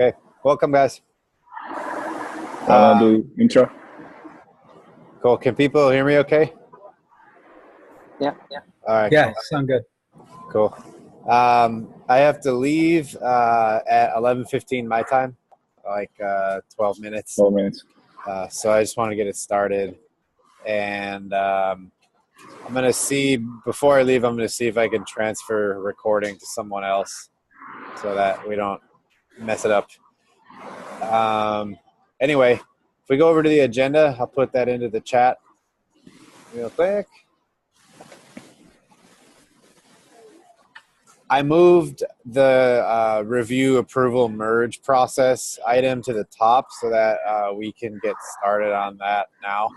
Okay, welcome guys. Do intro. Cool. Can people hear me okay? Yeah. All right. Yeah, sound good. Cool. I have to leave at 11:15 my time, like 12 minutes. 12 minutes. So I just want to get it started. And I'm going to see, before I leave, I'm going to see if I can transfer recording to someone else so that we don't mess it up. Anyway, if we go over to the agenda, I'll put that into the chat real quick. I moved the review approval merge process item to the top so that we can get started on that now.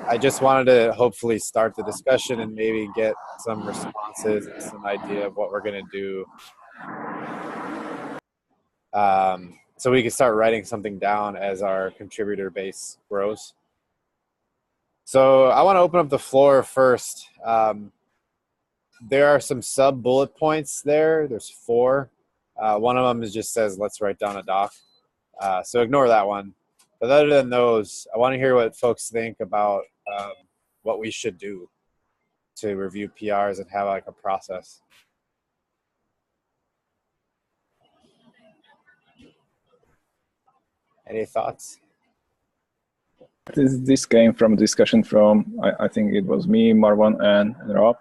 I just wanted to hopefully start the discussion and maybe get some responses and some idea of what we're going to do. So we can start writing something down as our contributor base grows. So I want to open up the floor first. There are some sub bullet points there. There's 4. One of them just says, let's write down a doc. So ignore that one. But other than those, I want to hear what folks think about what we should do to review PRs and have like a process. Any thoughts? This came from a discussion from, I think it was me, Marwan, and Rob.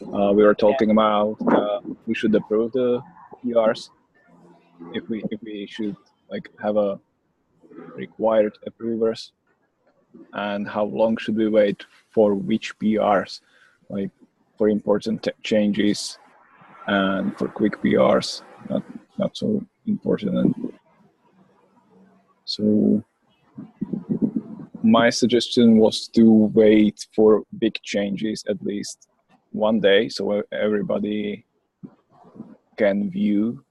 We were talking about we should approve the PRs if we should like have a required approvers, and how long should we wait for which PRs, like for important changes and for quick PRs, not so important. So my suggestion was to wait for big changes at least 1 day, so everybody can view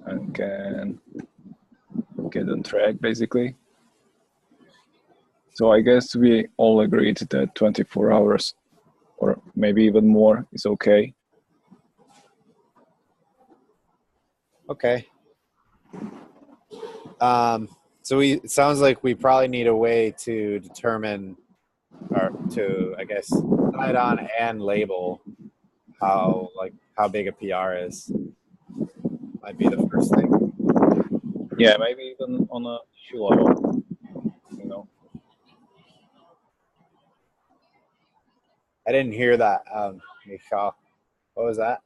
and can get on track, basically. So I guess we all agreed that 24 hours or maybe even more is okay. Okay. So it sounds like we probably need a way to determine, or to, I guess, decide on and label how big a PR is. Might be the first thing. Yeah, maybe even on a issue level, you know. I didn't hear that, Michal. What was that?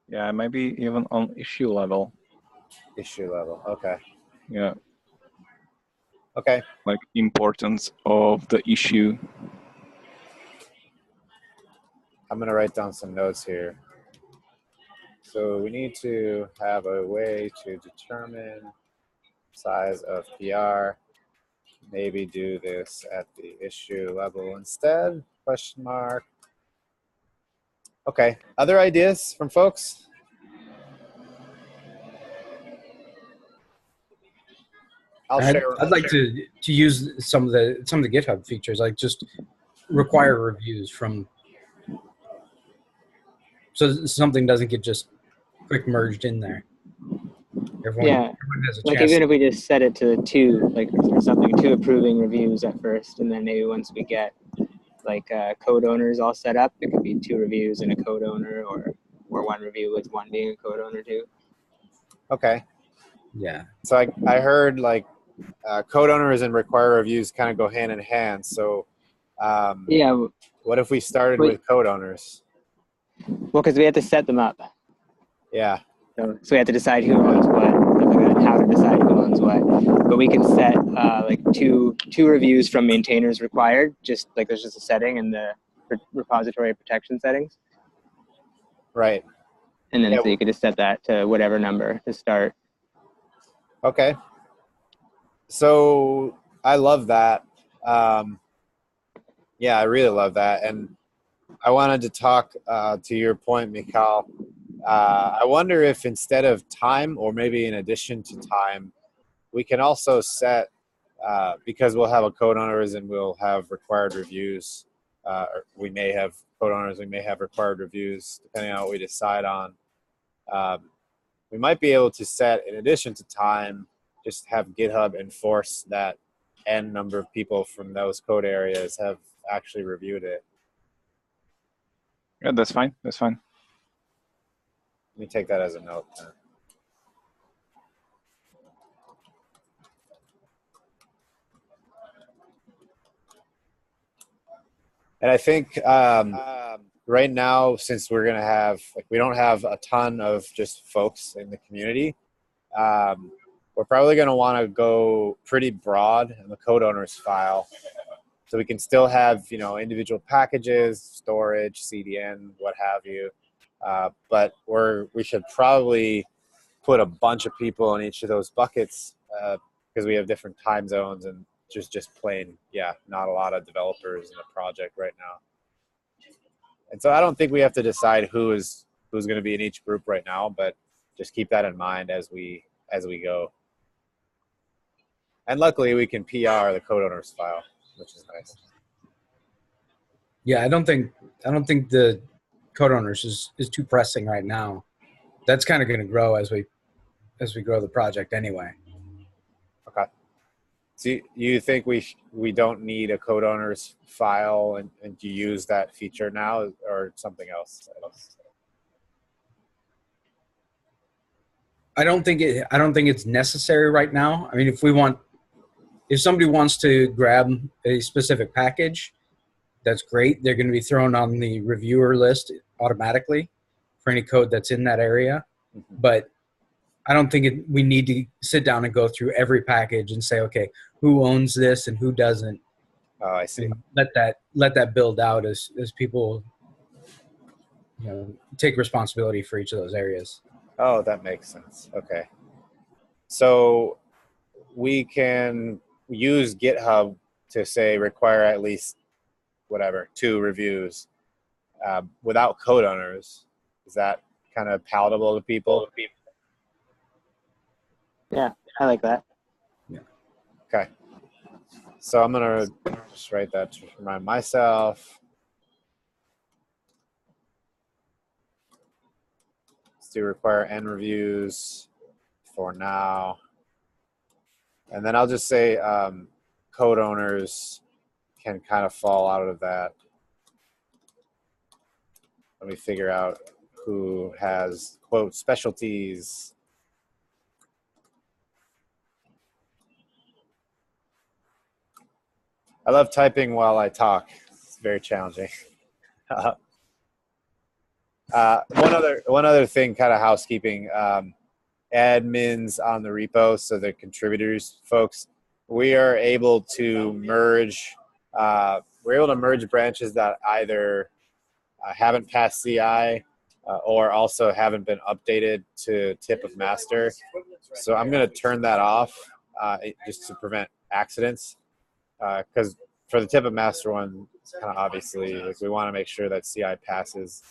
Yeah, maybe even on issue level. Issue level. Okay. Yeah. Okay. Like importance of the issue. I'm going to write down some notes here. So we need to have a way to determine size of PR. Maybe do this at the issue level instead, question mark. Okay, other ideas from folks? I'd like to use some of the GitHub features, like just require reviews from, so something doesn't get just quick merged in there. Everyone has a like chance. even if we just set it to 2, like or something, 2 approving reviews at first, and then maybe once we get like code owners all set up, it could be 2 reviews and a code owner, or 1 review with 1 being a code owner too. Okay. Yeah. So I heard like code owners and require reviews kind of go hand in hand. So yeah. What if we started with code owners? Well, because we have to set them up. Yeah. So we have to decide who owns what, and how to decide who owns what. But we can set like two reviews from maintainers required, just like there's just a setting in the repository protection settings. Right. And then so you could just set that to whatever number to start. Okay. So I love that. Yeah, I really love that. And I wanted to talk to your point, Michal. I wonder if instead of time, or maybe in addition to time, we can also set, because we'll have a code owners and we'll have required reviews. Or we may have code owners, we may have required reviews, depending on what we decide on. we might be able to set, in addition to time, just have GitHub enforce that N number of people from those code areas have actually reviewed it. Yeah, that's fine. That's fine. Let me take that as a note then. And I think right now, since we're gonna have, like, we don't have a ton of just folks in the community, we're probably gonna want to go pretty broad in the code owners file, so we can still have, you know, individual packages, storage, CDN, what have you. But we should probably put a bunch of people in each of those buckets because we have different time zones and just plain, yeah, not a lot of developers in a project right now. And so I don't think we have to decide who's going to be in each group right now, but just keep that in mind as we go. And luckily we can PR the code owners file, which is nice. Yeah, I don't think the code owners is too pressing right now. That's kind of going to grow as we grow the project anyway. Okay. So you think we don't need a code owners file and to use that feature now, or something else? I don't think it's necessary right now. I mean, if somebody wants to grab a specific package, that's great. They're going to be thrown on the reviewer list automatically for any code that's in that area. Mm-hmm. But I don't think we need to sit down and go through every package and say, okay, who owns this and who doesn't. Oh, I see. And let that build out as people, you know, take responsibility for each of those areas. Oh, that makes sense. Okay. So we can use GitHub to say require at least 2 reviews without code owners. Is that kind of palatable to people? Yeah, I like that. Yeah. Okay. So I'm gonna just write that to remind myself. Let's do require N reviews for now. And then I'll just say code owners can kind of fall out of that. Let me figure out who has, quote, specialties. I love typing while I talk. It's very challenging. One other thing, kind of housekeeping. Admins on the repo, so the contributors folks, we are able to merge. We're able to merge branches that either haven't passed CI or also haven't been updated to tip of master. So I'm going to turn that off just to prevent accidents. Because for the tip of master one, it's kind of obviously, like, we want to make sure that CI passes,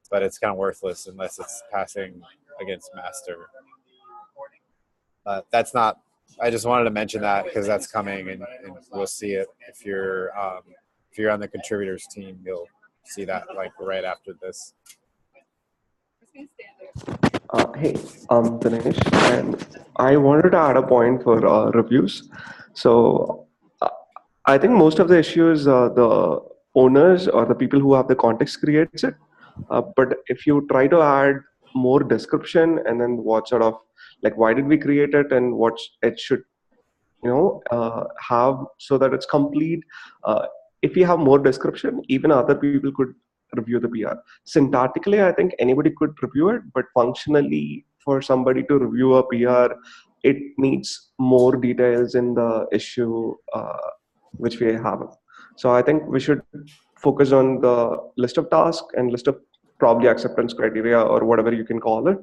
but it's kind of worthless unless it's passing against master. That's not. I just wanted to mention that because that's coming, and we'll see it. If you're on the contributors team, you'll see that like right after this. Hey, I'm Dinesh, and I wanted to add a point for reviews. So I think most of the issues the owners or the people who have the context creates it. But if you try to add more description and then what sort of, like, why did we create it and what it should, have, so that it's complete. If you have more description, even other people could review the PR. Syntactically, I think anybody could review it, but functionally, for somebody to review a PR, it needs more details in the issue which we have. So I think we should focus on the list of tasks and list of probably acceptance criteria or whatever you can call it.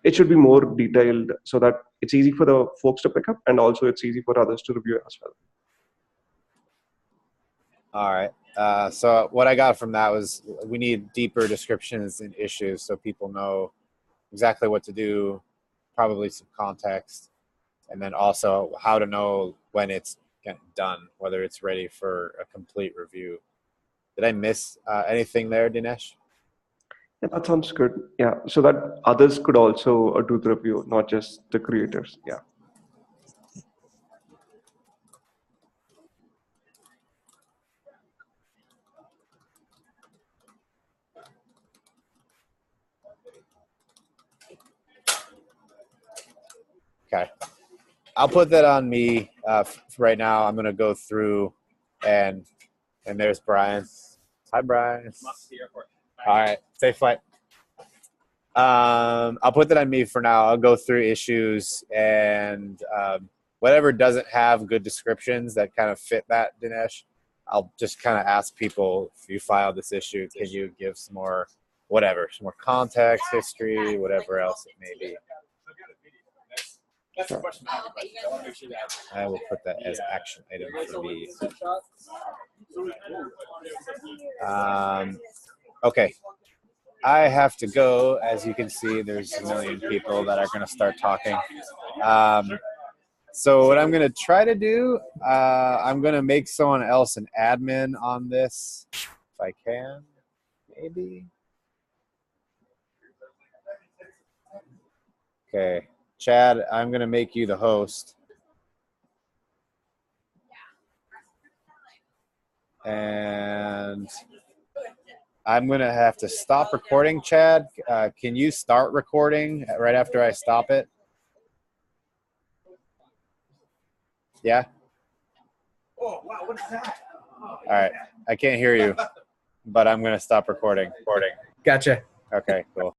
It should be more detailed so that it's easy for the folks to pick up, and also it's easy for others to review as well. All right. So what I got from that was we need deeper descriptions in issues so people know exactly what to do, probably some context, and then also how to know when it's done, whether it's ready for a complete review. Did I miss anything there, Dinesh? Yeah, that sounds good. Yeah, so that others could also do the review, not just the creators. Yeah. Okay. I'll put that on me right now. I'm going to go through and there's Brian. Hi, Brian. All right. Safe flight. I'll put that on me for now. I'll go through issues and whatever doesn't have good descriptions that kind of fit that, Dinesh, I'll just kind of ask people, if you filed this issue, can you give some more, whatever, some more context, history, whatever else it may be. Sure. I will put that as action item for me. Okay. I have to go. As you can see, there's a million people that are going to start talking. So what I'm going to try to do, I'm going to make someone else an admin on this, if I can, maybe. Okay. Chad, I'm going to make you the host. And I'm going to have to stop recording, Chad. Can you start recording right after I stop it? Yeah? Oh, wow, what is that? All right. I can't hear you, but I'm going to stop recording. Gotcha. Okay, cool.